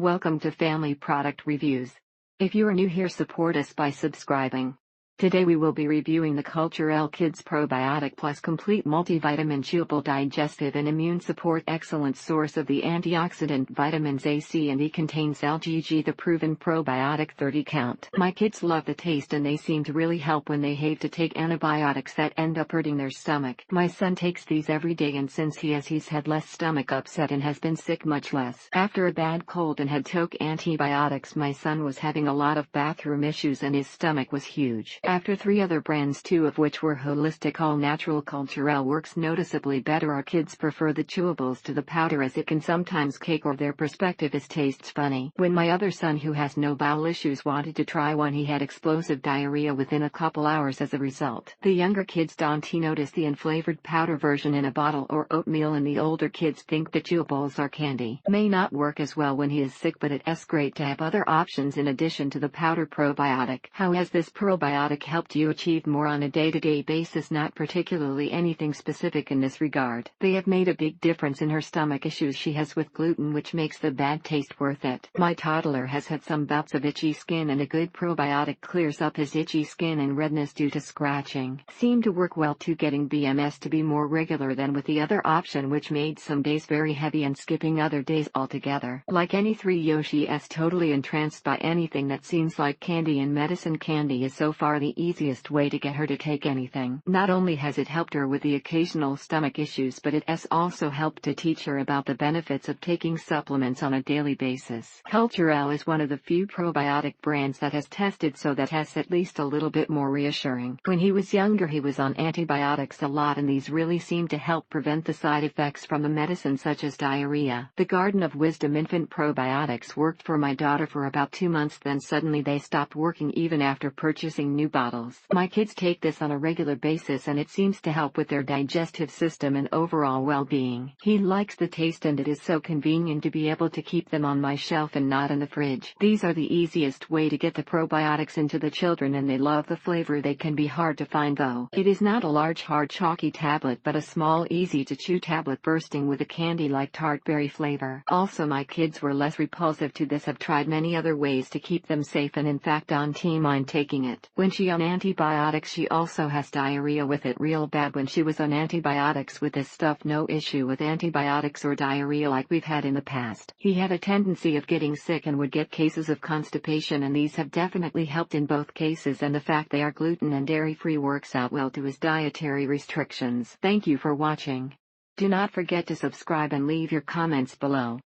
Welcome to Family Product Reviews. If you are new here, support us by subscribing. Today we will be reviewing the Culturelle Kids Probiotic Plus Complete Multivitamin Chewable Digestive and Immune Support. Excellent source of the antioxidant vitamins A, C and E. Contains LGG, the proven probiotic 30 count. My kids love the taste and they seem to really help when they have to take antibiotics that end up hurting their stomach. My son takes these every day, and since he's had less stomach upset and has been sick much less. After a bad cold and had took antibiotics, my son was having a lot of bathroom issues and his stomach was huge. After 3 other brands, 2 of which were holistic all-natural, Culturelle works noticeably better. Our kids prefer the chewables to the powder as it can sometimes cake, or their perspective is tastes funny. When my other son, who has no bowel issues, wanted to try one, he had explosive diarrhea within a couple hours as a result. The younger kids don't notice the unflavored powder version in a bottle or oatmeal, and the older kids think the chewables are candy. May not work as well when he is sick, but it's great to have other options in addition to the powder probiotic. How has this probiotic helped you achieve more on a day-to-day basis? Not particularly anything specific in this regard. They have made a big difference in her stomach issues she has with gluten, which makes the bad taste worth it. My toddler has had some bouts of itchy skin, and a good probiotic clears up his itchy skin and redness due to scratching. Seemed to work well too, getting BMS to be more regular than with the other option, which made some days very heavy and skipping other days altogether. Like any 3, Yoshi is totally entranced by anything that seems like candy, and medicine candy is so far the easiest way to get her to take anything. Not only has it helped her with the occasional stomach issues, but it has also helped to teach her about the benefits of taking supplements on a daily basis. Culturelle is one of the few probiotic brands that has tested, so that has at least a little bit more reassuring. When he was younger, he was on antibiotics a lot, and these really seem to help prevent the side effects from the medicine, such as diarrhea. The Garden of Wisdom infant probiotics worked for my daughter for about 2 months, then suddenly they stopped working even after purchasing new bottles. My kids take this on a regular basis, and it seems to help with their digestive system and overall well-being. He likes the taste, and it is so convenient to be able to keep them on my shelf and not in the fridge. These are the easiest way to get the probiotics into the children, and they love the flavor. They can be hard to find though. It is not a large hard chalky tablet, but a small easy to chew tablet bursting with a candy-like tart berry flavor. Also, my kids were less repulsive to this. Have tried many other ways to keep them safe, and in fact Auntie mind taking it. When she on antibiotics, she also has diarrhea with it real bad. When she was on antibiotics with this stuff, no issue with antibiotics or diarrhea like we've had in the past. He had a tendency of getting sick and would get cases of constipation, and these have definitely helped in both cases, and the fact they are gluten and dairy free works out well to his dietary restrictions. Thank you for watching. Do not forget to subscribe and leave your comments below.